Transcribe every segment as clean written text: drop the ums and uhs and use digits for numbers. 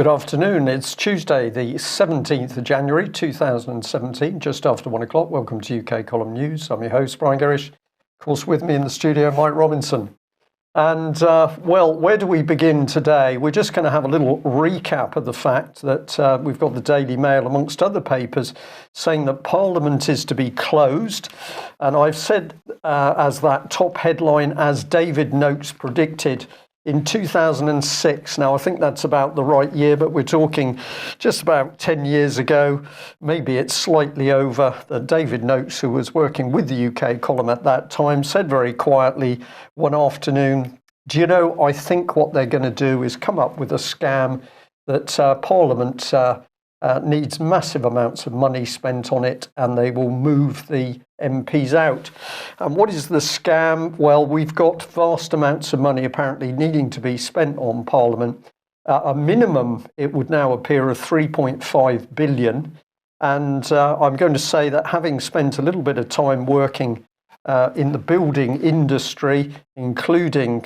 Good afternoon. It's Tuesday, the 17th of January 2017, just after 1 o'clock. Welcome to UK Column News. I'm your host, Brian Gerrish. Of course, with me in the studio, Mike Robinson. And, well, where do we begin today? We're just going to have a little recap of the fact that we've got the Daily Mail, amongst other papers, saying that Parliament is to be closed. And I've said as that top headline, as David Noakes predicted, in 2006. Now, I think that's about the right year, but we're talking just about 10 years ago. Maybe it's slightly over. David Noakes, who was working with the UK column at that time, said very quietly one afternoon, do you know, I think what they're going to do is come up with a scam that Parliament needs massive amounts of money spent on it, and they will move the MPs out. And what is the scam? Well, we've got vast amounts of money apparently needing to be spent on Parliament. A minimum, it would now appear, of 3.5 billion. And I'm going to say that having spent a little bit of time working in the building industry, including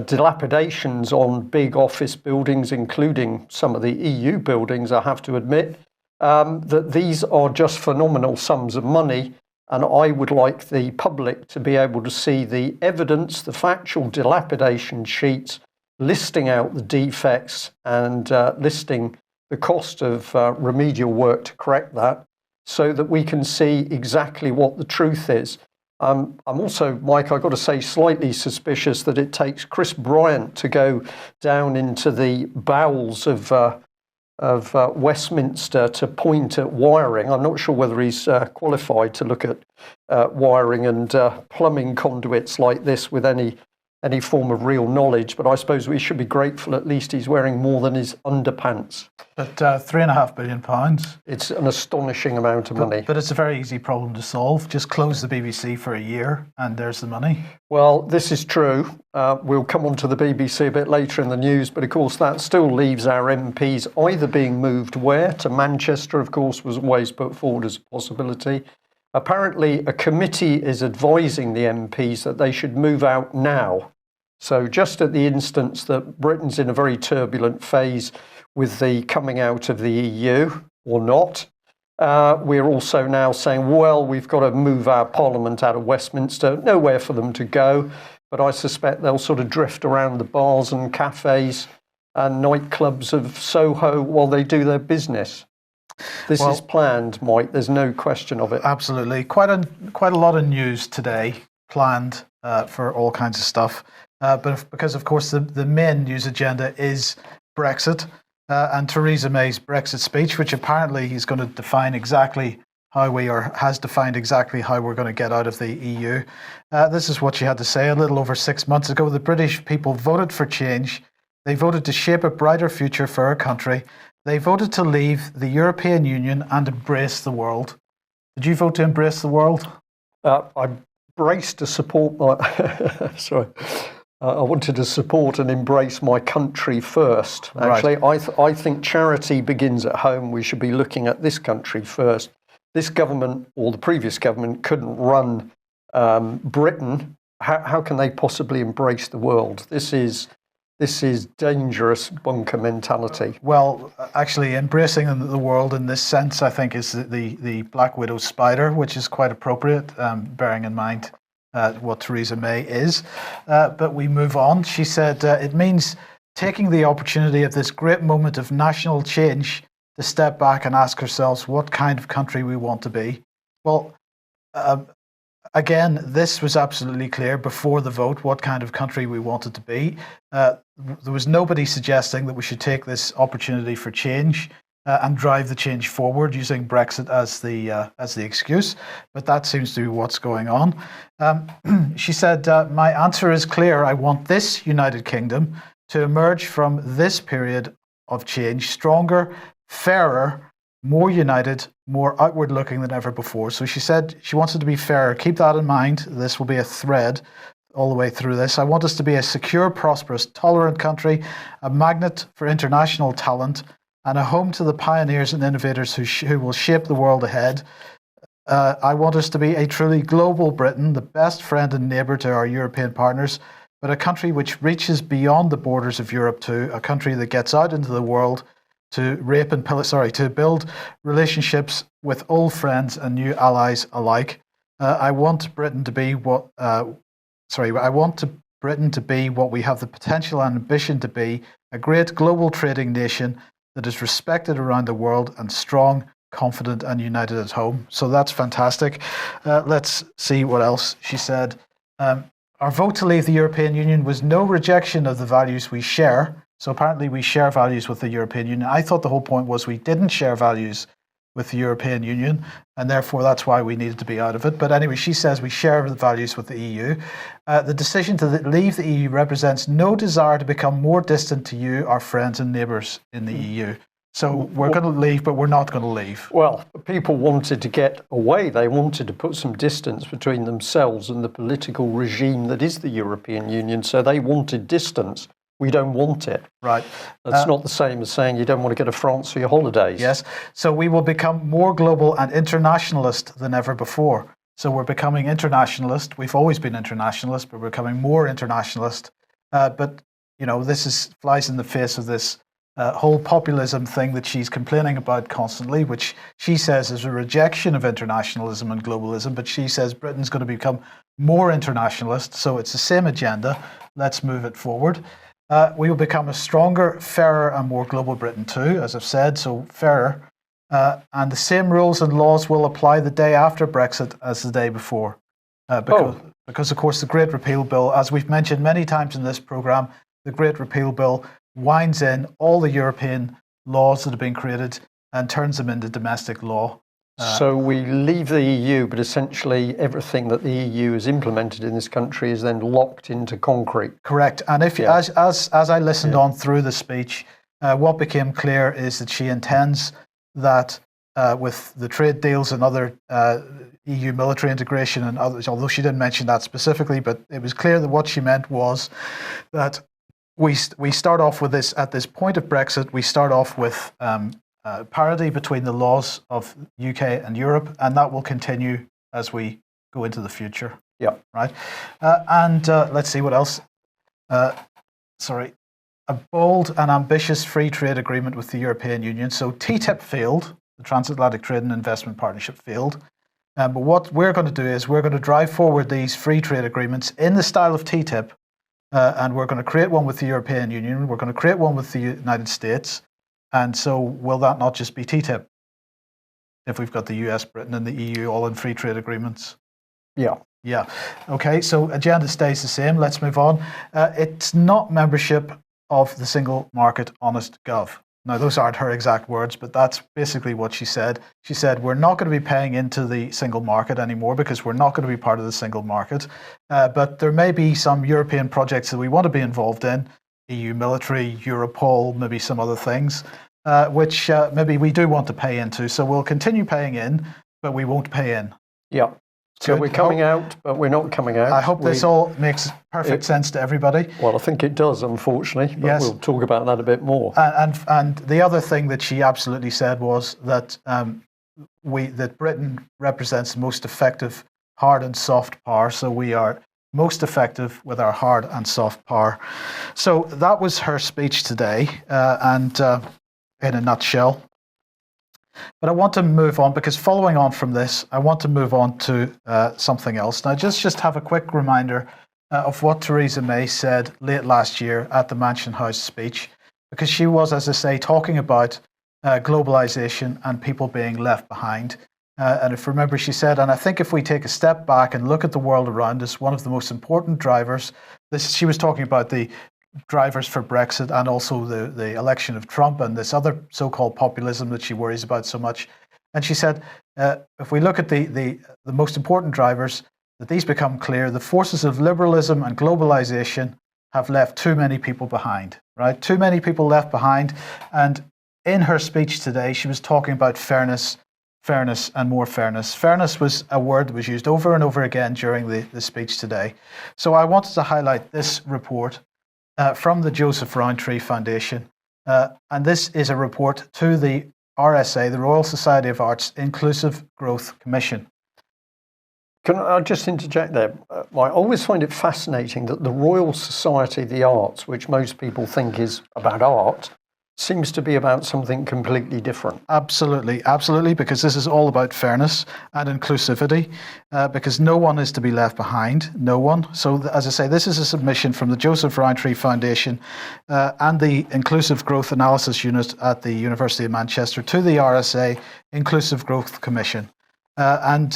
dilapidations on big office buildings, including some of the EU buildings, I have to admit, that these are just phenomenal sums of money. And I would like the public to be able to see the evidence, the factual dilapidation sheets, listing out the defects and listing the cost of remedial work to correct that, so that we can see exactly what the truth is. I'm also, Mike, I've got to say, slightly suspicious that it takes Chris Bryant to go down into the bowels of Westminster to point at wiring. I'm not sure whether he's qualified to look at wiring and plumbing conduits like this with any form of real knowledge, but I suppose we should be grateful at least he's wearing more than his underpants. But £3.5 billion. It's an astonishing amount of money. But it's a very easy problem to solve. Just close the BBC for a year and there's the money. Well, this is true. We'll come on to the BBC a bit later in the news, but of course that still leaves our MPs either being moved where? To Manchester, of course, was always put forward as a possibility. Apparently, a committee is advising the MPs that they should move out now. So just at the instance that Britain's in a very turbulent phase with the coming out of the EU, or not, we're also now saying, well, we've got to move our Parliament out of Westminster, nowhere for them to go. But I suspect they'll sort of drift around the bars and cafes and nightclubs of Soho while they do their business. This is planned, Mike. There's no question of it. Absolutely. Quite a lot of news today planned for all kinds of stuff. But because, of course, the main news agenda is Brexit and Theresa May's Brexit speech, which apparently is going to define exactly how has defined exactly how we're going to get out of the EU. This is what she had to say a little over 6 months ago. The British people voted for change. They voted to shape a brighter future for our country. They voted to leave the European Union and embrace the world. Did you vote to embrace the world? I braced to support my... Sorry. I wanted to support and embrace my country first. Actually, right. I think charity begins at home. We should be looking at this country first. This government, or the previous government, couldn't run Britain. How can they possibly embrace the world? This is dangerous bunker mentality. Well, actually, embracing the world in this sense, I think, is the Black Widow spider, which is quite appropriate, bearing in mind what Theresa May is. But we move on. She said it means taking the opportunity of this great moment of national change to step back and ask ourselves what kind of country we want to be. Well, again, this was absolutely clear before the vote what kind of country we wanted to be. There was nobody suggesting that we should take this opportunity for change and drive the change forward using Brexit as the excuse. But that seems to be what's going on. She said, my answer is clear. I want this United Kingdom to emerge from this period of change stronger, fairer, more united, more outward looking than ever before. So she said she wants it to be fairer. Keep that in mind. This will be a thread all the way through this. I want us to be a secure, prosperous, tolerant country, a magnet for international talent, and a home to the pioneers and innovators who will shape the world ahead. I want us to be a truly global Britain, the best friend and neighbour to our European partners, but a country which reaches beyond the borders of Europe too, a country that gets out into the world to to build relationships with old friends and new allies alike. I want Britain to be what we have the potential and ambition to be, a great global trading nation that is respected around the world and strong, confident and united at home. So that's fantastic. Let's see what else she said. Our vote to leave the European Union was no rejection of the values we share. So apparently we share values with the European Union. I thought the whole point was we didn't share values with the European Union, and therefore that's why we needed to be out of it. But anyway, she says we share the values with the EU. The decision to leave the EU represents no desire to become more distant to you, our friends and neighbours in the EU. So we're going to leave, but we're not going to leave. Well, people wanted to get away. They wanted to put some distance between themselves and the political regime that is the European Union. So they wanted distance. We don't want it. Right. That's not the same as saying you don't want to go to France for your holidays. Yes. So we will become more global and internationalist than ever before. So we're becoming internationalist. We've always been internationalist, but we're becoming more internationalist. But, you know, this flies in the face of this whole populism thing that she's complaining about constantly, which she says is a rejection of internationalism and globalism. But she says Britain's going to become more internationalist. So it's the same agenda. Let's move it forward. We will become a stronger, fairer and more global Britain too, as I've said, so fairer. And the same rules and laws will apply the day after Brexit as the day before. Because, of course, the Great Repeal Bill, as we've mentioned many times in this programme, the Great Repeal Bill winds in all the European laws that have been created and turns them into domestic law. So we leave the EU, but essentially everything that the EU has implemented in this country is then locked into concrete. Correct. And if as I listened on through the speech, what became clear is that she intends that with the trade deals and other EU military integration and others, although she didn't mention that specifically, but it was clear that what she meant was that we start off with this, at this point of Brexit, we start off with parity between the laws of UK and Europe, and that will continue as we go into the future. Yeah. Right. And let's see what else. A bold and ambitious free trade agreement with the European Union. So TTIP failed, the Transatlantic Trade and Investment Partnership failed. But what we're going to do is we're going to drive forward these free trade agreements in the style of TTIP, and we're going to create one with the European Union. We're going to create one with the United States. And so will that not just be TTIP if we've got the US, Britain and the EU all in free trade agreements? Yeah. Yeah. Okay, so agenda stays the same. Let's move on. It's not membership of the single market, honest gov. Now, those aren't her exact words, but that's basically what she said. She said, we're not going to be paying into the single market anymore because we're not going to be part of the single market. But there may be some European projects that we want to be involved in. EU military, Europol, maybe some other things, which maybe we do want to pay into. So we'll continue paying in, but we won't pay in. Yeah. So we're coming out, but we're not coming out. I hope this all makes perfect sense to everybody. Well, I think it does, unfortunately, but yes. We'll talk about that a bit more. And the other thing that she absolutely said was that that Britain represents the most effective hard and soft power. So we are most effective with our hard and soft power. So that was her speech today, and in a nutshell. But I want to move on, because following on from this, I want to move on to something else. Now, just have a quick reminder of what Theresa May said late last year at the Mansion House speech, because she was, as I say, talking about globalization and people being left behind. And if you remember, she said, and I think if we take a step back and look at the world around us, one of the most important drivers, she was talking about the drivers for Brexit and also the election of Trump and this other so-called populism that she worries about so much. And she said, if we look at the most important drivers, that these become clear, the forces of liberalism and globalization have left too many people behind, right? Too many people left behind. And in her speech today, she was talking about fairness and more fairness. Fairness was a word that was used over and over again during the speech today. So I wanted to highlight this report from the Joseph Rowntree Foundation. And this is a report to the RSA, the Royal Society of Arts Inclusive Growth Commission. Can I just interject there? I always find it fascinating that the Royal Society of the Arts, which most people think is about art, seems to be about something completely different. Absolutely, absolutely, because this is all about fairness and inclusivity, because no one is to be left behind, no one. So, as I say, this is a submission from the Joseph Rowntree Foundation and the Inclusive Growth Analysis Unit at the University of Manchester to the RSA Inclusive Growth Commission. And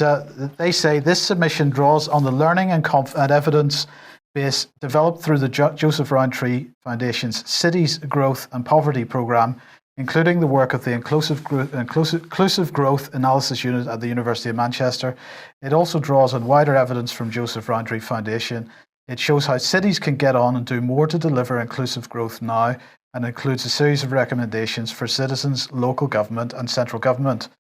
they say this submission draws on the learning and evidence base developed through the Joseph Rowntree Foundation's Cities, Growth and Poverty Programme, including the work of the Inclusive Growth Analysis Unit at the University of Manchester. It also draws on wider evidence from Joseph Rowntree Foundation. It shows how cities can get on and do more to deliver inclusive growth now, and includes a series of recommendations for citizens, local government and central government.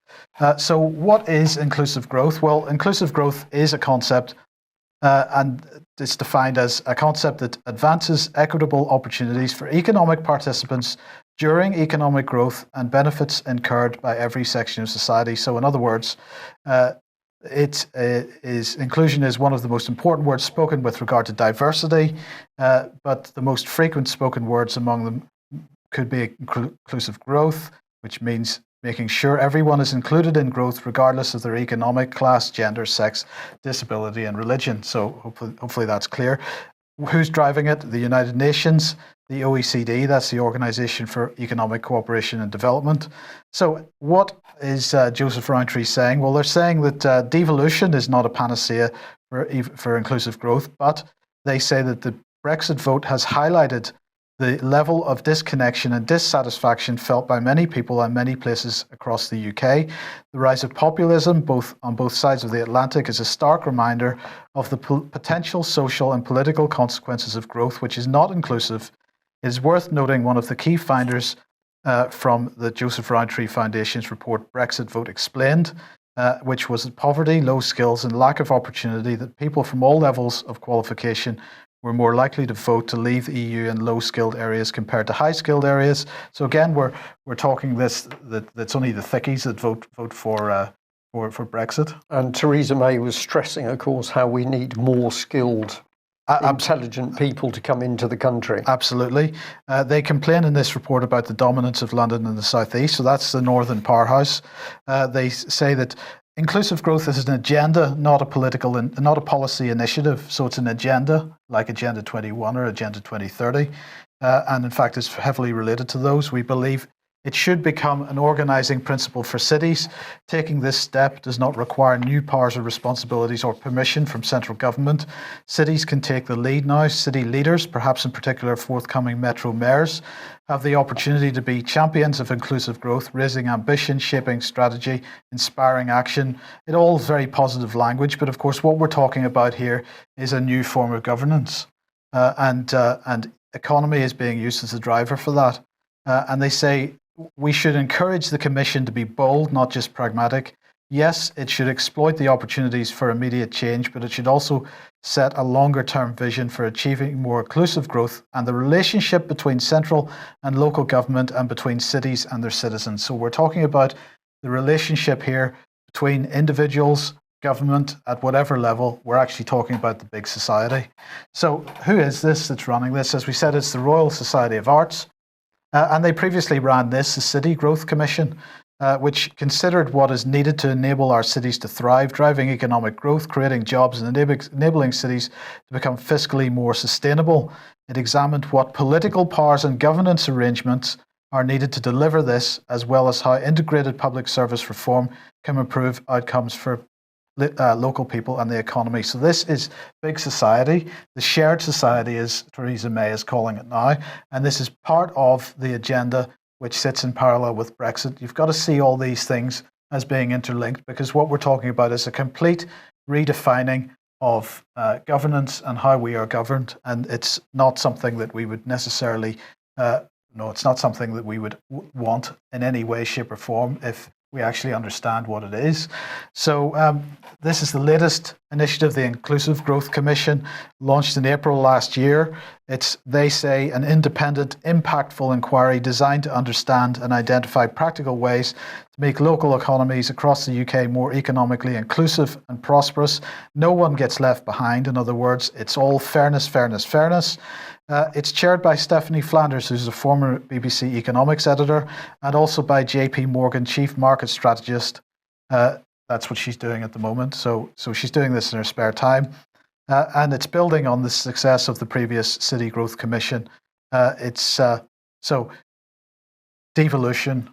So what is inclusive growth? Well, inclusive growth is a concept and it's defined as a concept that advances equitable opportunities for economic participants during economic growth and benefits incurred by every section of society. So in other words, inclusion is one of the most important words spoken with regard to diversity, but the most frequent spoken words among them could be inclusive growth, which means making sure everyone is included in growth regardless of their economic, class, gender, sex, disability and religion. So hopefully that's clear. Who's driving it? The United Nations, the OECD, that's the Organization for Economic Cooperation and Development. So what is Joseph Rowntree saying? Well, they're saying that devolution is not a panacea for inclusive growth, but they say that the Brexit vote has highlighted the level of disconnection and dissatisfaction felt by many people in many places across the UK. The rise of populism on both sides of the Atlantic is a stark reminder of the potential social and political consequences of growth, which is not inclusive. It is worth noting one of the key finders from the Joseph Rowntree Foundation's report, Brexit Vote Explained, which was that poverty, low skills and lack of opportunity, that people from all levels of qualification were more likely to vote to leave the EU in low-skilled areas compared to high-skilled areas. So again, we're talking that's only the thickies that vote for Brexit. And Theresa May was stressing, of course, how we need more skilled, intelligent people to come into the country. Absolutely. They complain in this report about the dominance of London in the southeast. So that's the northern powerhouse. They say that inclusive growth is an agenda, not a policy initiative. So it's an agenda, like Agenda 21 or Agenda 2030. And in fact, it's heavily related to those. We believe it should become an organising principle for cities. Taking this step does not require new powers or responsibilities or permission from central government. Cities can take the lead now. City leaders, perhaps in particular forthcoming metro mayors, have the opportunity to be champions of inclusive growth, raising ambition, shaping strategy, inspiring action. It all is very positive language, but of course what we're talking about here is a new form of governance. And economy is being used as a driver for that. And they say we should encourage the Commission to be bold, not just pragmatic. Yes, it should exploit the opportunities for immediate change, but it should also set a longer-term vision for achieving more inclusive growth and the relationship between central and local government and between cities and their citizens. So we're talking about the relationship here between individuals, government, at whatever level. We're actually talking about the big society. So who is this that's running this? As we said, it's the Royal Society of Arts. And they previously ran this, the City Growth Commission, which considered what is needed to enable our cities to thrive, driving economic growth, creating jobs and enabling cities to become fiscally more sustainable. It examined what political powers and governance arrangements are needed to deliver this, as well as how integrated public service reform can improve outcomes for local people and the economy. So this is big society, the shared society, as Theresa May is calling it now, and this is part of the agenda which sits in parallel with Brexit. You've got to see all these things as being interlinked, because what we're talking about is a complete redefining of governance and how we are governed, and it's not something that we would necessarily it's not something that we would want in any way, shape or form if we actually understand what it is. So this is the latest initiative, the Inclusive Growth Commission, launched in April last year. It's, they say, an independent, impactful inquiry designed to understand and identify practical ways to make local economies across the UK more economically inclusive and prosperous. No one gets left behind. In other words, it's all fairness, fairness, fairness. It's chaired by Stephanie Flanders, who's a former BBC economics editor, and also by JP Morgan, chief market strategist. That's what she's doing at the moment. So she's doing this in her spare time. And it's building on the success of the previous City Growth Commission. So devolution,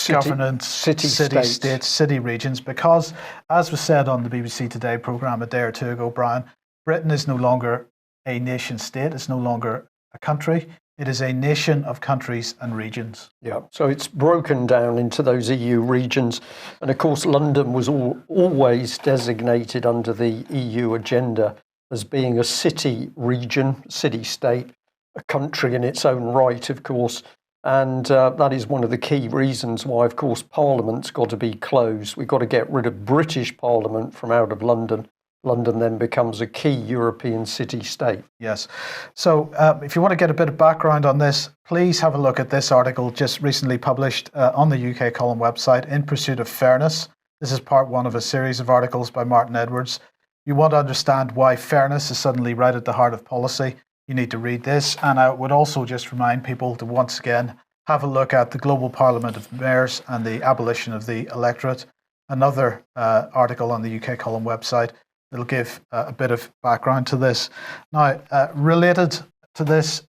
governance, city states, city regions, because as was said on the BBC Today programme a day or two ago, Brian, Britain is no longer a nation state, it's no longer a country, it is a nation of countries and regions. Yeah, so it's broken down into those EU regions. And of course, London was always designated under the EU agenda as being a city region, city state, a country in its own right, of course. And that is one of the key reasons why, of course, Parliament's got to be closed. We've got to get rid of British Parliament from out of London. London then becomes a key European city-state. Yes. So if you want to get a bit of background on this, please have a look at this article just recently published on the UK Column website, In Pursuit of Fairness. This is part one of a series of articles by Martin Edwards. You want to understand why fairness is suddenly right at the heart of policy, you need to read this. And I would also just remind people to once again have a look at the Global Parliament of Mayors and the Abolition of the Electorate, another article on the UK Column website. It'll give a bit of background to this. Now, related to this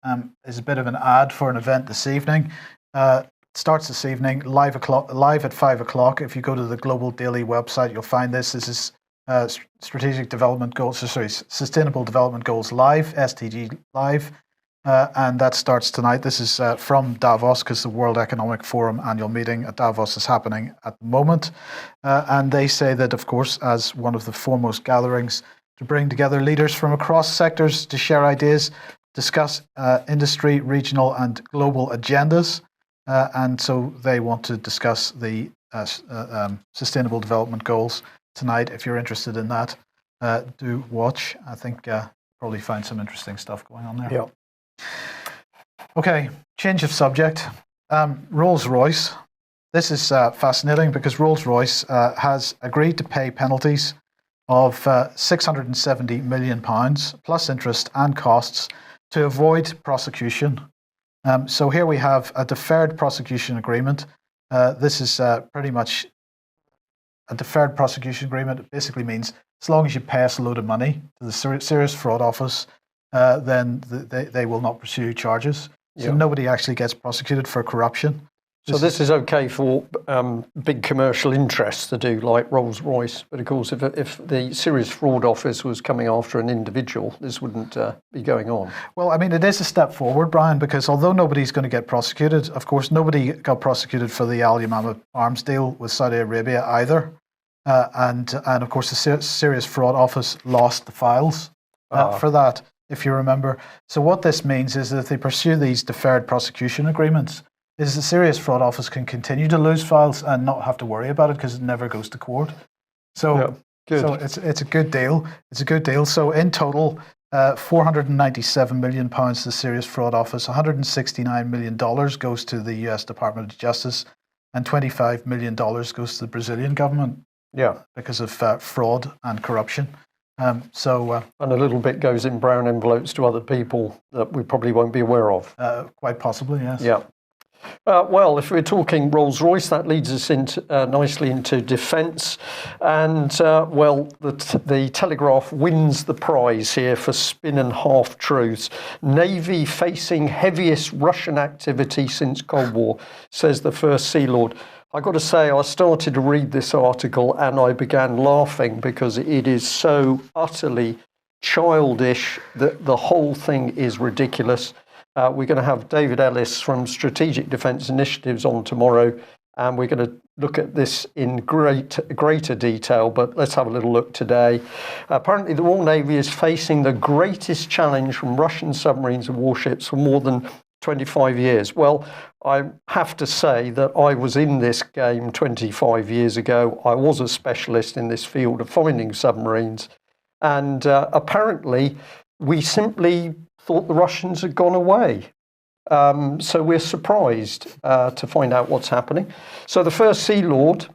is a bit of an ad for an event this evening. It starts this evening, live at 5 o'clock. If you go to the Global Daily website, you'll find this. This is Sustainable Development Goals Live, SDG Live. And that starts tonight. This is from Davos, because the World Economic Forum annual meeting at Davos is happening at the moment. And they say that, of course, as one of the foremost gatherings to bring together leaders from across sectors to share ideas, discuss industry, regional and global agendas. And so they want to discuss the Sustainable Development Goals tonight. If you're interested in that, do watch. I think probably find some interesting stuff going on there. Yeah. Okay, change of subject. Rolls-Royce. This is fascinating because Rolls-Royce has agreed to pay penalties of £670 million plus interest and costs to avoid prosecution. So here we have a deferred prosecution agreement. This is pretty much a deferred prosecution agreement. It basically means as long as you pay us a load of money to the Serious Fraud Office, then they will not pursue charges. So nobody actually gets prosecuted for corruption. So this is okay for big commercial interests to do, like Rolls-Royce. But of course, if the Serious Fraud Office was coming after an individual, this wouldn't be going on. Well, I mean, it is a step forward, Brian, because although nobody's going to get prosecuted, of course, nobody got prosecuted for the Al Yamama arms deal with Saudi Arabia either. And of course, the Serious Fraud Office lost the files for that, if you remember. So what this means is that if they pursue these deferred prosecution agreements, is the Serious Fraud Office can continue to lose files and not have to worry about it because it never goes to court. So, so it's a good deal. It's a good deal. So in total, £497 million to the Serious Fraud Office, $169 million goes to the US Department of Justice, and $25 million goes to the Brazilian government. Yeah, because of fraud and corruption. And a little bit goes in brown envelopes to other people that we probably won't be aware of. Quite possibly, yes. Yeah. Well, if we're talking Rolls-Royce, that leads us into nicely into defence. And, the Telegraph wins the prize here for spin and half-truths. Navy facing heaviest Russian activity since Cold War, says the First Sea Lord. I got to say, I started to read this article and I began laughing because it is so utterly childish that the whole thing is ridiculous. We're going to have David Ellis from Strategic Defence Initiatives on tomorrow, and we're going to look at this in greater detail, but let's have a little look today. Apparently, the Royal Navy is facing the greatest challenge from Russian submarines and warships for more than 25 years. Well, I have to say that I was in this game 25 years ago. I was a specialist in this field of finding submarines. And apparently, we simply thought the Russians had gone away. So we're surprised to find out what's happening. So the First Sea Lord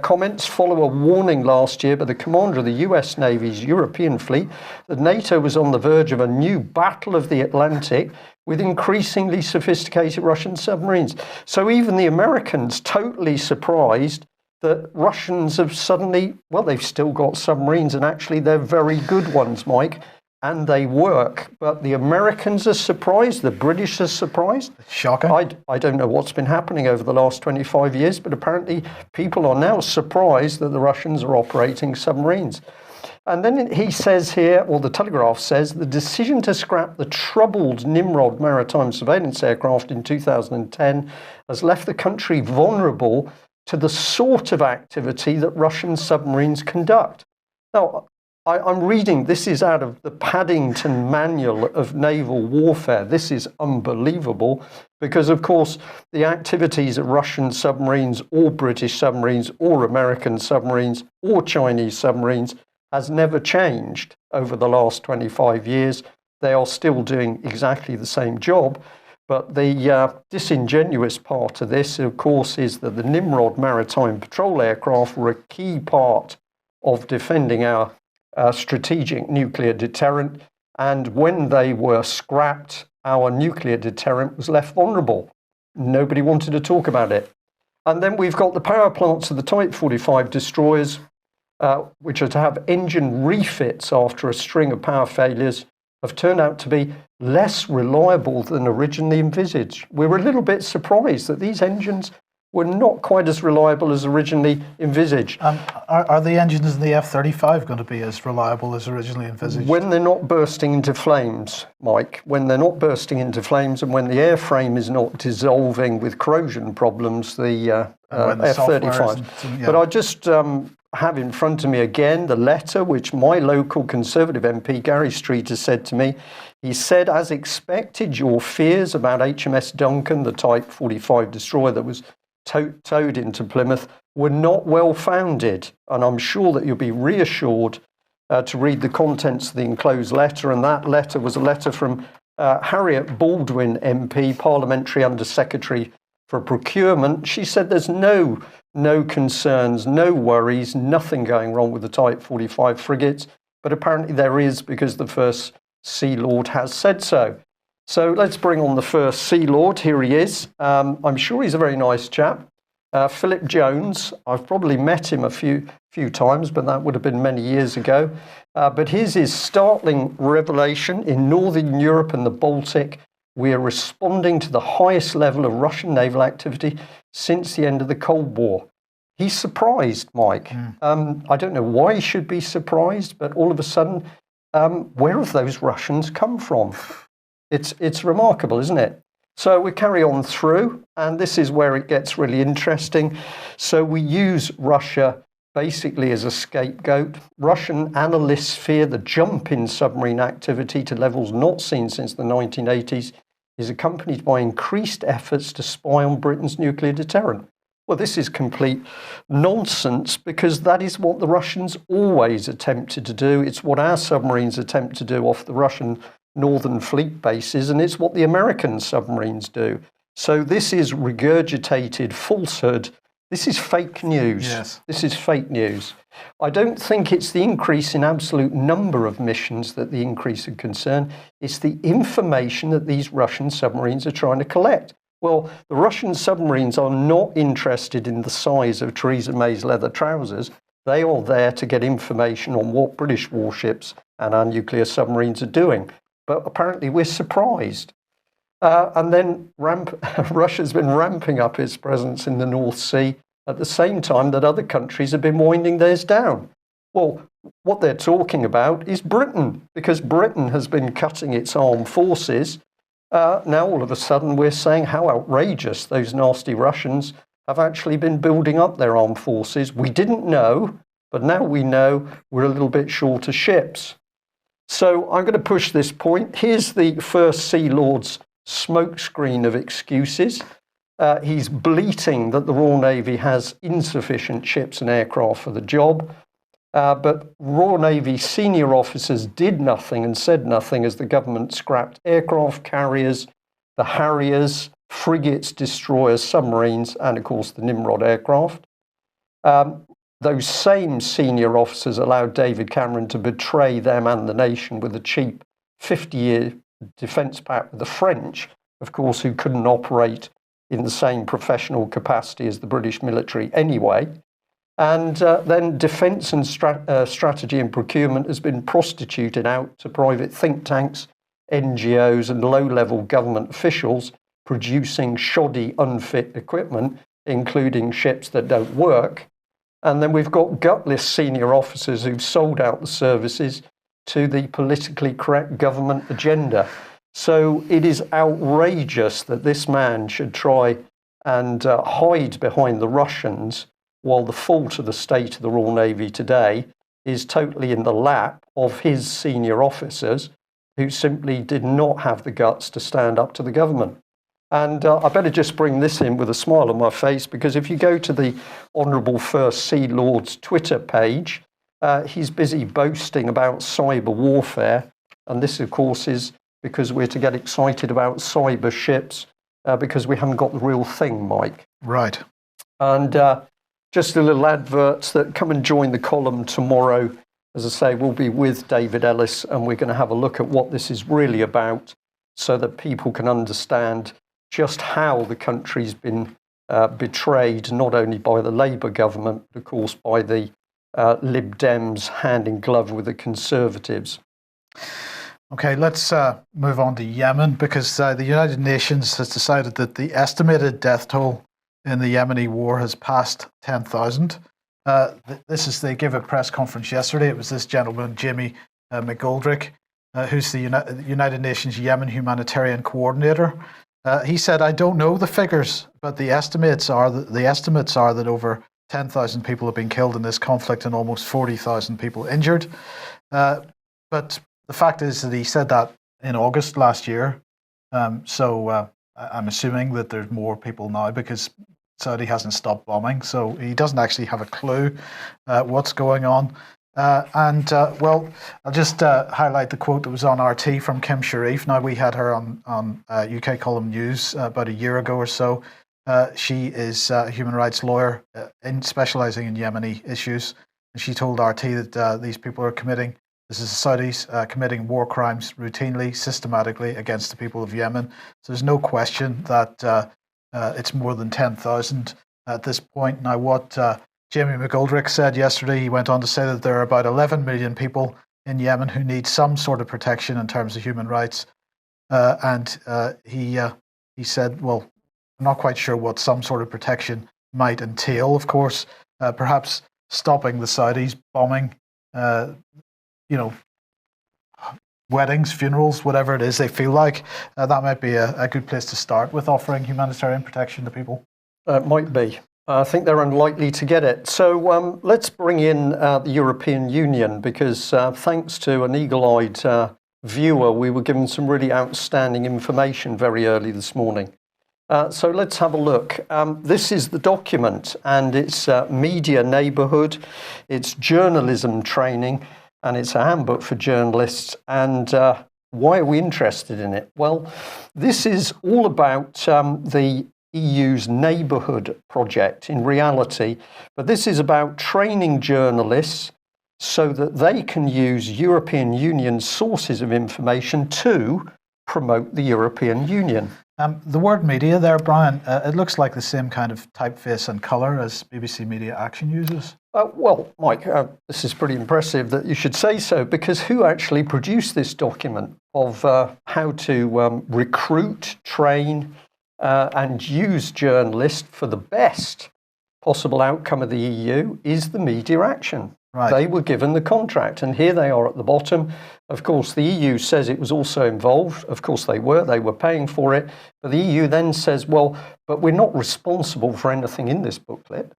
comments follow a warning last year by the commander of the US Navy's European fleet that NATO was on the verge of a new battle of the Atlantic with increasingly sophisticated Russian submarines. So even the Americans totally surprised that Russians have suddenly, well, they've still got submarines, and actually they're very good ones, Mike, and they work. But the Americans are surprised, the British are surprised. Shocking. I don't know what's been happening over the last 25 years, but apparently people are now surprised that the Russians are operating submarines. And then he says here, or the Telegraph says, the decision to scrap the troubled Nimrod maritime surveillance aircraft in 2010 has left the country vulnerable to the sort of activity that Russian submarines conduct. Now, I'm reading, this is out of the Paddington Manual of Naval Warfare. This is unbelievable because, of course, the activities of Russian submarines or British submarines or American submarines or Chinese submarines has never changed over the last 25 years. They are still doing exactly the same job. But the disingenuous part of this, of course, is that the Nimrod maritime patrol aircraft were a key part of defending our strategic nuclear deterrent. And when they were scrapped, our nuclear deterrent was left vulnerable. Nobody wanted to talk about it. And then we've got the power plants of the Type 45 destroyers, which are to have engine refits after a string of power failures, have turned out to be less reliable than originally envisaged. We were a little bit surprised that these engines were not quite as reliable as originally envisaged. Are the engines in the F-35 going to be as reliable as originally envisaged? When they're not bursting into flames, Mike, when they're not bursting into flames and when the airframe is not dissolving with corrosion problems, the F-35. Yeah. But I just have in front of me again the letter which my local Conservative MP, Gary Street, has said to me. He said, as expected, your fears about HMS Duncan, the Type 45 destroyer that was towed into Plymouth, were not well founded. And I'm sure that you'll be reassured to read the contents of the enclosed letter. And that letter was a letter from Harriet Baldwin MP, Parliamentary Under Secretary for Procurement. She said there's no concerns, no worries, nothing going wrong with the Type 45 frigates. But apparently there is, because the First Sea Lord has said so. So let's bring on the First Sea Lord. Here he is. I'm sure he's a very nice chap. Philip Jones. I've probably met him a few times, but that would have been many years ago. But here's his startling revelation. In Northern Europe and the Baltic, we are responding to the highest level of Russian naval activity since the end of the Cold War. He's surprised, Mike. I don't know why he should be surprised, but all of a sudden, where have those Russians come from? It's remarkable, isn't it? So we carry on through, and this is where it gets really interesting. So we use Russia basically as a scapegoat. Russian analysts fear the jump in submarine activity to levels not seen since the 1980s is accompanied by increased efforts to spy on Britain's nuclear deterrent. Well, this is complete nonsense because that is what the Russians always attempted to do. It's what our submarines attempt to do off the Russian Northern Fleet bases, and it's what the American submarines do. So this is regurgitated falsehood. This is fake news. Yes. This is fake news. I don't think it's the increase in absolute number of missions that the increase of concern. It's the information that these Russian submarines are trying to collect. Well, the Russian submarines are not interested in the size of Theresa May's leather trousers. They are there to get information on what British warships and our nuclear submarines are doing. But apparently we're surprised. And then Russia's been ramping up its presence in the North Sea at the same time that other countries have been winding theirs down. Well, what they're talking about is Britain, because Britain has been cutting its armed forces. Now all of a sudden we're saying how outrageous those nasty Russians have actually been building up their armed forces. We didn't know, but now we know we're a little bit short of ships. So I'm going to push this point. Here's the First Sea Lord's smokescreen of excuses. He's bleating that the Royal Navy has insufficient ships and aircraft for the job. But Royal Navy senior officers did nothing and said nothing as the government scrapped aircraft carriers, the Harriers, frigates, destroyers, submarines, and of course the Nimrod aircraft. Those same senior officers allowed David Cameron to betray them and the nation with a cheap 50-year defence pact with the French, of course, who couldn't operate in the same professional capacity as the British military anyway. And then defence and strategy and procurement has been prostituted out to private think tanks, NGOs and low-level government officials producing shoddy, unfit equipment, including ships that don't work. And then we've got gutless senior officers who've sold out the services to the politically correct government agenda. So it is outrageous that this man should try and hide behind the Russians, while the fault of the state of the Royal Navy today is totally in the lap of his senior officers who simply did not have the guts to stand up to the government. And I better just bring this in with a smile on my face, because if you go to the Honourable First Sea Lord's Twitter page, he's busy boasting about cyber warfare. And this, of course, is because we're to get excited about cyber ships because we haven't got the real thing, Mike. Right. And just a little advert that come and join the column tomorrow. As I say, we'll be with David Ellis and we're going to have a look at what this is really about so that people can understand just how the country's been betrayed, not only by the Labour government, but of course by the Lib Dems hand in glove with the Conservatives. Okay, let's move on to Yemen, because the United Nations has decided that the estimated death toll in the Yemeni war has passed 10,000. They gave a press conference yesterday. It was this gentleman, Jamie McGoldrick, who's the United Nations Yemen humanitarian coordinator. He said, "I don't know the figures, but the estimates are that over 10,000 people have been killed in this conflict and almost 40,000 people injured." But the fact is that he said that in August last year. So I'm assuming that there's more people now because Saudi hasn't stopped bombing. So he doesn't actually have a clue what's going on. Well, I'll just highlight the quote that was on RT from Kim Sharif. Now, we had her on UK Column News about a year ago or so. She is a human rights lawyer specialising in Yemeni issues. And she told RT that these people are this is the Saudis committing war crimes routinely, systematically against the people of Yemen. So there's no question that it's more than 10,000 at this point. Now, what Jamie McGoldrick said yesterday, he went on to say that there are about 11 million people in Yemen who need some sort of protection in terms of human rights. He said, well, I'm not quite sure what some sort of protection might entail. Of course, perhaps stopping the Saudis bombing, weddings, funerals, whatever it is they feel like. That might be a good place to start with offering humanitarian protection to people. It might be. I think they're unlikely to get it. So let's bring in the European Union, because thanks to an eagle-eyed viewer, we were given some really outstanding information very early this morning. So let's have a look. This is the document, and it's Media Neighbourhood, it's journalism training, and it's a handbook for journalists. And why are we interested in it? Well, this is all about the EU's Neighbourhood project in reality, but this is about training journalists so that they can use European Union sources of information to promote the European Union. The word media there, Brian, it looks like the same kind of typeface and colour as BBC Media Action uses. Well, Mike, this is pretty impressive that you should say so, because who actually produced this document of how to recruit, train, and use journalists for the best possible outcome of the EU is the Media Action. Right. They were given the contract, and here they are at the bottom. Of course, the EU says it was also involved. Of course, they were paying for it. But the EU then says, well, but we're not responsible for anything in this booklet.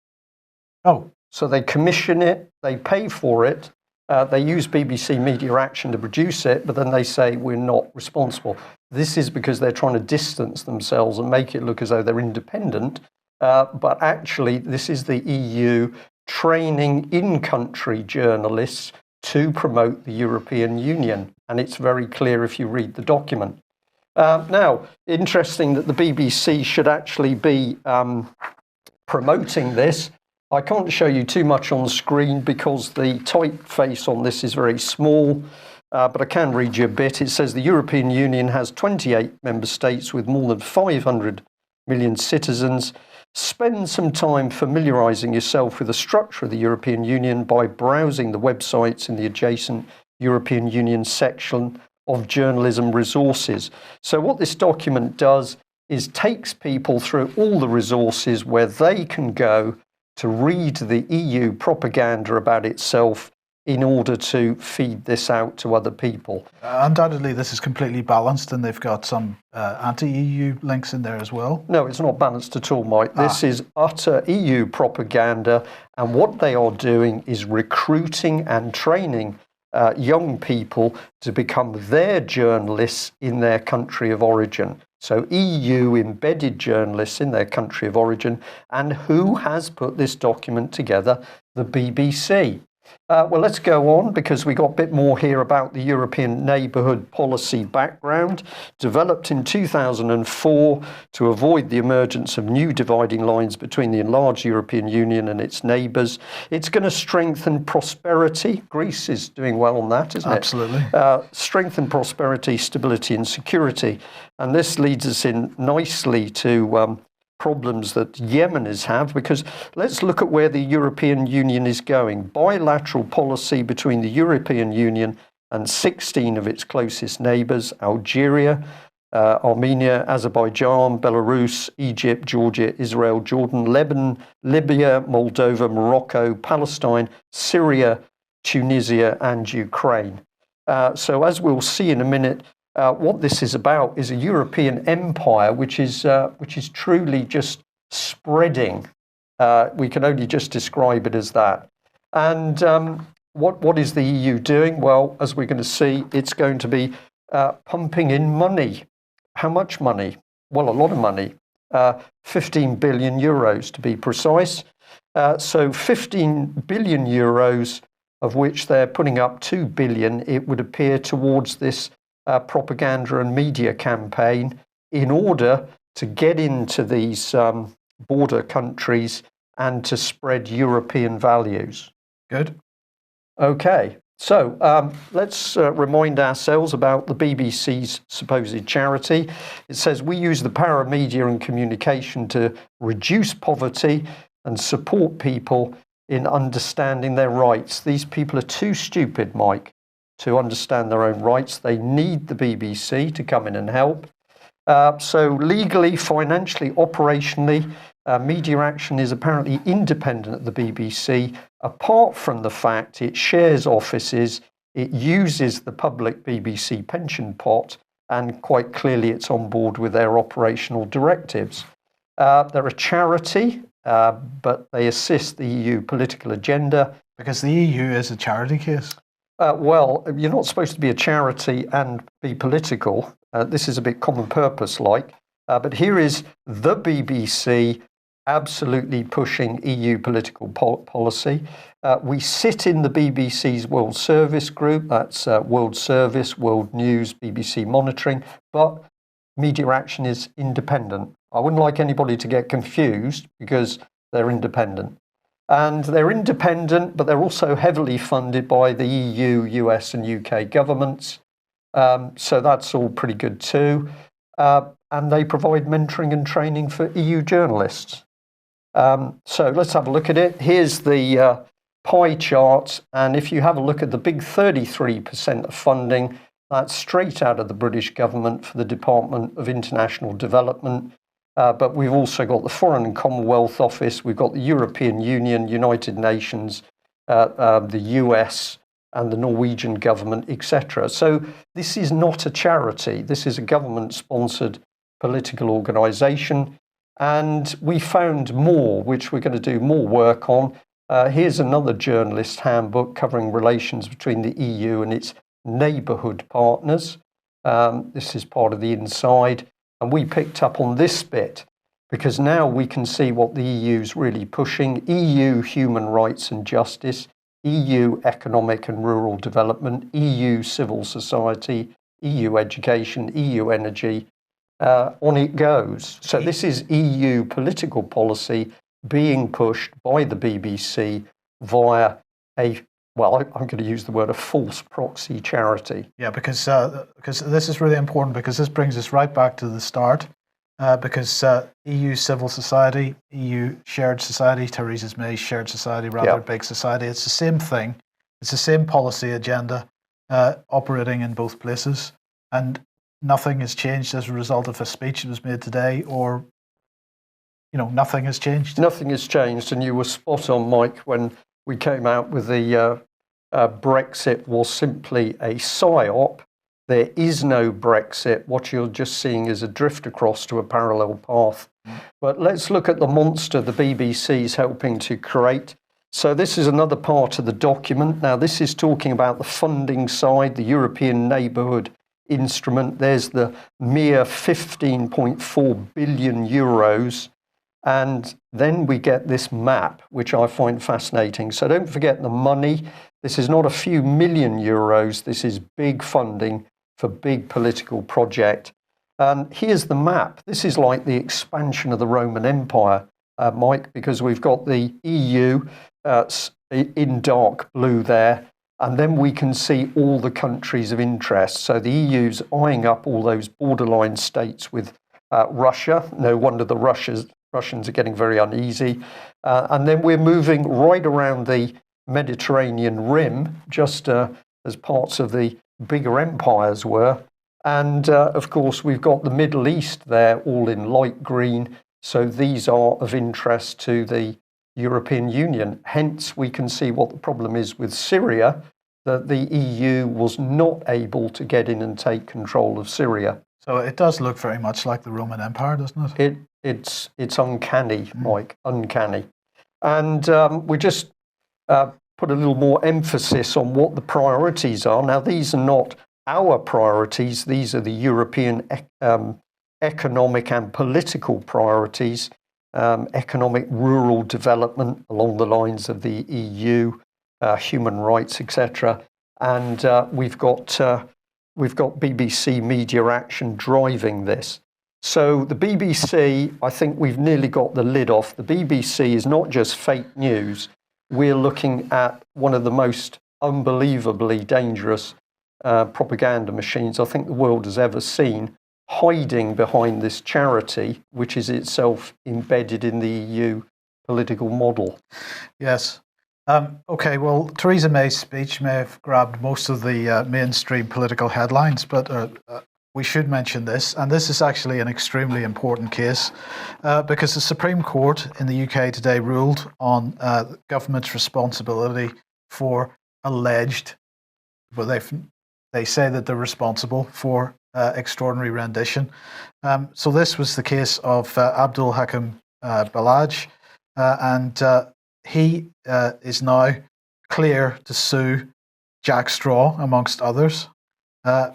Oh. So they commission it, they pay for it, they use BBC Media Action to produce it, but then they say we're not responsible. This is because they're trying to distance themselves and make it look as though they're independent. But actually, this is the EU training in-country journalists to promote the European Union. And it's very clear if you read the document. Now, interesting that the BBC should actually be promoting this. I can't show you too much on the screen because the typeface on this is very small, but I can read you a bit. It says the European Union has 28 member states with more than 500 million citizens. Spend some time familiarising yourself with the structure of the European Union by browsing the websites in the adjacent European Union section of journalism resources. So what this document does is takes people through all the resources where they can go to read the EU propaganda about itself in order to feed this out to other people. Undoubtedly, this is completely balanced, and they've got some anti-EU links in there as well. No, it's not balanced at all, Mike. This is utter EU propaganda, and what they are doing is recruiting and training young people to become their journalists in their country of origin. So EU embedded journalists in their country of origin. And who has put this document together? The BBC. Well, let's go on because we got a bit more here about the European Neighbourhood policy background. Developed in 2004 to avoid the emergence of new dividing lines between the enlarged European Union and its neighbours. It's going to strengthen prosperity. Greece is doing well on that, isn't it? Absolutely. Strengthen prosperity, stability and security. And this leads us in nicely to problems that Yemen have, because let's look at where the European Union is going. Bilateral policy between the European Union and 16 of its closest neighbours, Algeria, Armenia, Azerbaijan, Belarus, Egypt, Georgia, Israel, Jordan, Lebanon, Libya, Moldova, Morocco, Palestine, Syria, Tunisia and Ukraine. So as we'll see in a minute, what this is about is a European empire which is truly just spreading. We can only just describe it as that. And what is the EU doing? Well, as we're going to see, it's going to be pumping in money. How much money? Well, a lot of money. 15 billion euros to be precise. So 15 billion euros, of which they're putting up 2 billion, it would appear, towards this propaganda and media campaign in order to get into these border countries and to spread European values. Good. Okay, so let's remind ourselves about the BBC's supposed charity. It says we use the power of media and communication to reduce poverty and support people in understanding their rights. These people are too stupid, Mike, to understand their own rights. They need the BBC to come in and help. So legally, financially, operationally, Media Action is apparently independent of the BBC, apart from the fact it shares offices, it uses the public BBC pension pot, and quite clearly it's on board with their operational directives. They're a charity, but they assist the EU political agenda. Because the EU is a charity case. Well, you're not supposed to be a charity and be political. This is a bit common purpose like. But here is the BBC absolutely pushing EU political policy. We sit in the BBC's World Service Group. That's World Service, World News, BBC Monitoring. But Media Action is independent. I wouldn't like anybody to get confused because they're independent. And they're independent, but they're also heavily funded by the EU, US and UK governments. So that's all pretty good too. And they provide mentoring and training for EU journalists. So let's have a look at it. Here's the pie chart. And if you have a look at the big 33% of funding, that's straight out of the British government for the Department of International Development. But we've also got the Foreign and Commonwealth Office, we've got the European Union, United Nations, the US and the Norwegian government, etc. So this is not a charity. This is a government-sponsored political organisation. And we found more, which we're going to do more work on. Here's another journalist handbook covering relations between the EU and its neighbourhood partners. This is part of the inside. And we picked up on this bit because now we can see what the EU is really pushing. EU human rights and justice, EU economic and rural development, EU civil society, EU education, EU energy, on it goes. So this is EU political policy being pushed by the BBC via I'm going to use the word a false proxy charity. Yeah, because this is really important, because this brings us right back to the start. Because EU civil society, EU shared society, Theresa May shared society, big society, it's the same thing. It's the same policy agenda operating in both places. And nothing has changed as a result of a speech that was made today, or, nothing has changed. Nothing has changed. And you were spot on, Mike, when we came out with the Brexit was simply a psyop. There is no Brexit. What you're just seeing is a drift across to a parallel path. But let's look at the monster the BBC is helping to create. So this is another part of the document. Now, this is talking about the funding side, the European Neighbourhood instrument. There's the mere 15.4 billion euros. And then we get this map, which I find fascinating. So don't forget the money. This is not a few million euros. This is big funding for big political project. And here's the map. This is like the expansion of the Roman Empire, Mike, because we've got the EU in dark blue there. And then we can see all the countries of interest. So the EU's eyeing up all those borderline states with Russia. No wonder the Russians are getting very uneasy. And then we're moving right around the Mediterranean rim, just as parts of the bigger empires were. And of course, we've got the Middle East there, all in light green. So these are of interest to the European Union. Hence, we can see what the problem is with Syria, that the EU was not able to get in and take control of Syria. So it does look very much like the Roman Empire, doesn't it? It's uncanny, Mike, uncanny. And we just put a little more emphasis on what the priorities are. Now, these are not our priorities. These are the European economic and political priorities, economic rural development along the lines of the EU, human rights, etc. And we've got BBC Media Action driving this. So the BBC, I think we've nearly got the lid off. The BBC is not just fake news. We're looking at one of the most unbelievably dangerous propaganda machines I think the world has ever seen, hiding behind this charity, which is itself embedded in the EU political model. Yes. Okay, well, Theresa May's speech may have grabbed most of the mainstream political headlines, but we should mention this, and this is actually an extremely important case because the Supreme Court in the UK today ruled on the government's responsibility for alleged, well, they say that they're responsible for extraordinary rendition. So this was the case of Abdul Hakim Balaj, and he is now clear to sue Jack Straw, amongst others,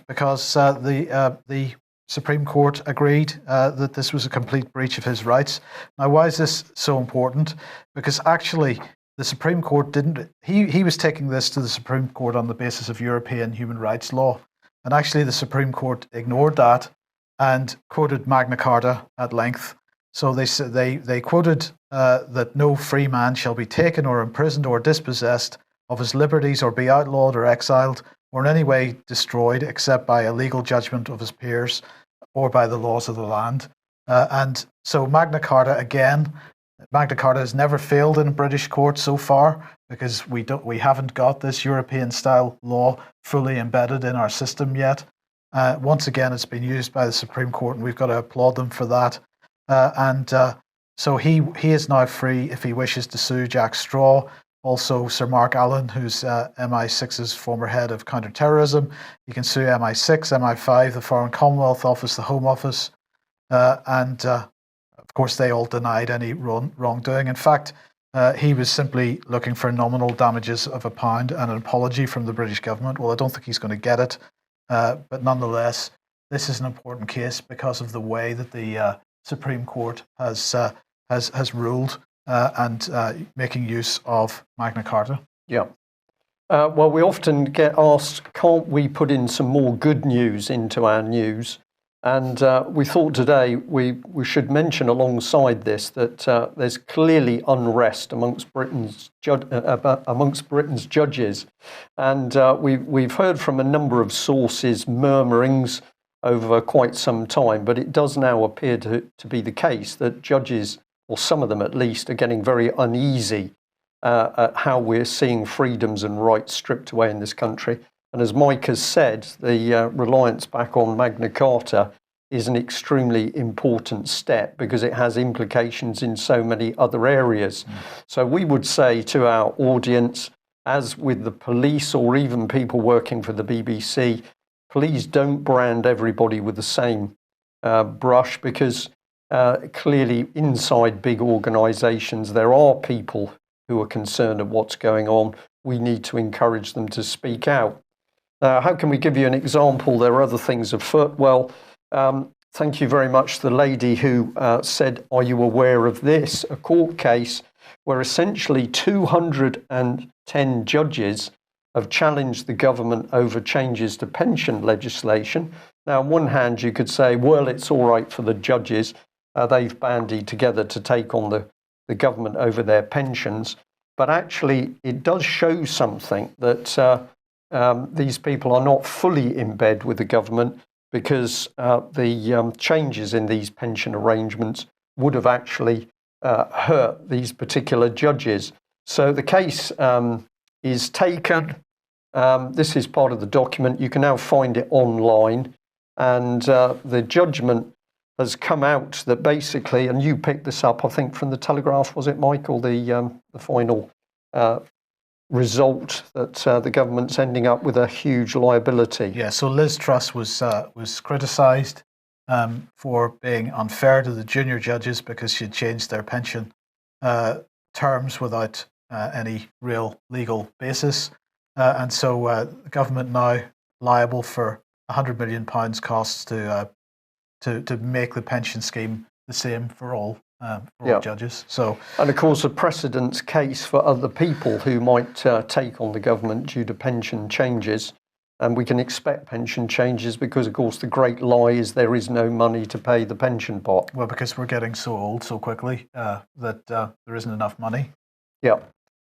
because the Supreme Court agreed that this was a complete breach of his rights. Now, why is this so important? Because actually, the Supreme Court didn't. He was taking this to the Supreme Court on the basis of European human rights law, and actually, the Supreme Court ignored that and quoted Magna Carta at length. So they quoted that no free man shall be taken or imprisoned or dispossessed of his liberties or be outlawed or exiled or in any way destroyed except by a legal judgment of his peers or by the laws of the land. And so Magna Carta, again, Magna Carta has never failed in a British court so far because we haven't got this European-style law fully embedded in our system yet. Once again, it's been used by the Supreme Court, and we've got to applaud them for that. So he is now free if he wishes to sue Jack Straw. Also, Sir Mark Allen, who's MI6's former head of counterterrorism. He can sue MI6, MI5, the Foreign Commonwealth Office, the Home Office. And of course, they all denied any wrongdoing. In fact, he was simply looking for nominal damages of £1 and an apology from the British government. Well, I don't think he's going to get it. But nonetheless, this is an important case because of the way that the Supreme Court has ruled and making use of Magna Carta. Yeah. Well, we often get asked, can't we put in some more good news into our news? And we thought today we should mention alongside this that there's clearly unrest amongst Britain's judges, and we've heard from a number of sources murmurings over quite some time, but it does now appear to be the case that judges, or some of them at least, are getting very uneasy at how we're seeing freedoms and rights stripped away in this country. And as Mike has said, the reliance back on Magna Carta is an extremely important step because it has implications in so many other areas. So we would say to our audience, as with the police or even people working for the BBC, please don't brand everybody with the same brush, because clearly inside big organisations there are people who are concerned of what's going on. We need to encourage them to speak out. How can we give you an example? There are other things afoot. Well, thank you very much to the lady who said, are you aware of this? A court case where essentially 210 judges have challenged the government over changes to pension legislation. Now, on one hand, you could say, well, it's all right for the judges. They've bandied together to take on the government over their pensions. But actually, it does show something that these people are not fully in bed with the government, because the changes in these pension arrangements would have actually hurt these particular judges. So the case is taken. This is part of the document. You can now find it online. And the judgment has come out that basically, and you picked this up, I think, from the Telegraph, was it, Michael, the final result that the government's ending up with a huge liability. Yeah, so Liz Truss was criticised for being unfair to the junior judges because she'd changed their pension terms without any real legal basis. And so the government now liable for £100 million costs to make the pension scheme the same for all judges. So, and of course, a precedent case for other people who might take on the government due to pension changes. And we can expect pension changes because, of course, the great lie is there is no money to pay the pension pot. Well, because we're getting so old so quickly that there isn't enough money. Yeah.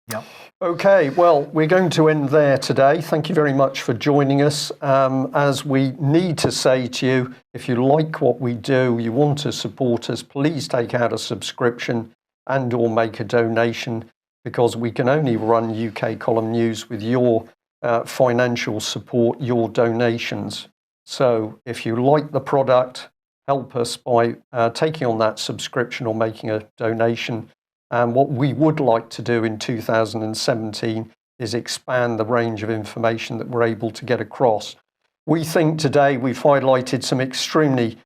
Yeah. Okay, well, we're going to end there today. Thank you very much for joining us. As we need to say to you, if you like what we do, you want to support us, please take out a subscription and or make a donation, because we can only run UK Column News with your financial support, your donations. So if you like the product, help us by taking on that subscription or making a donation. And what we would like to do in 2017 is expand the range of information that we're able to get across. We think today we've highlighted some extremely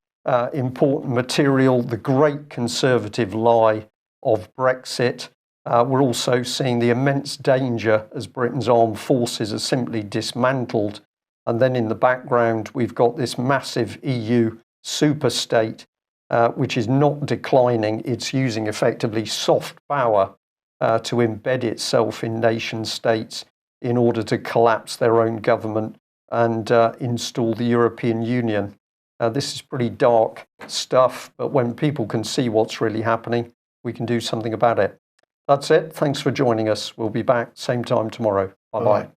important material, the great conservative lie of Brexit. We're also seeing the immense danger as Britain's armed forces are simply dismantled. And then in the background, we've got this massive EU superstate, which is not declining. It's using effectively soft power to embed itself in nation states in order to collapse their own government and install the European Union. This is pretty dark stuff, but when people can see what's really happening, we can do something about it. That's it. Thanks for joining us. We'll be back same time tomorrow. Bye-bye.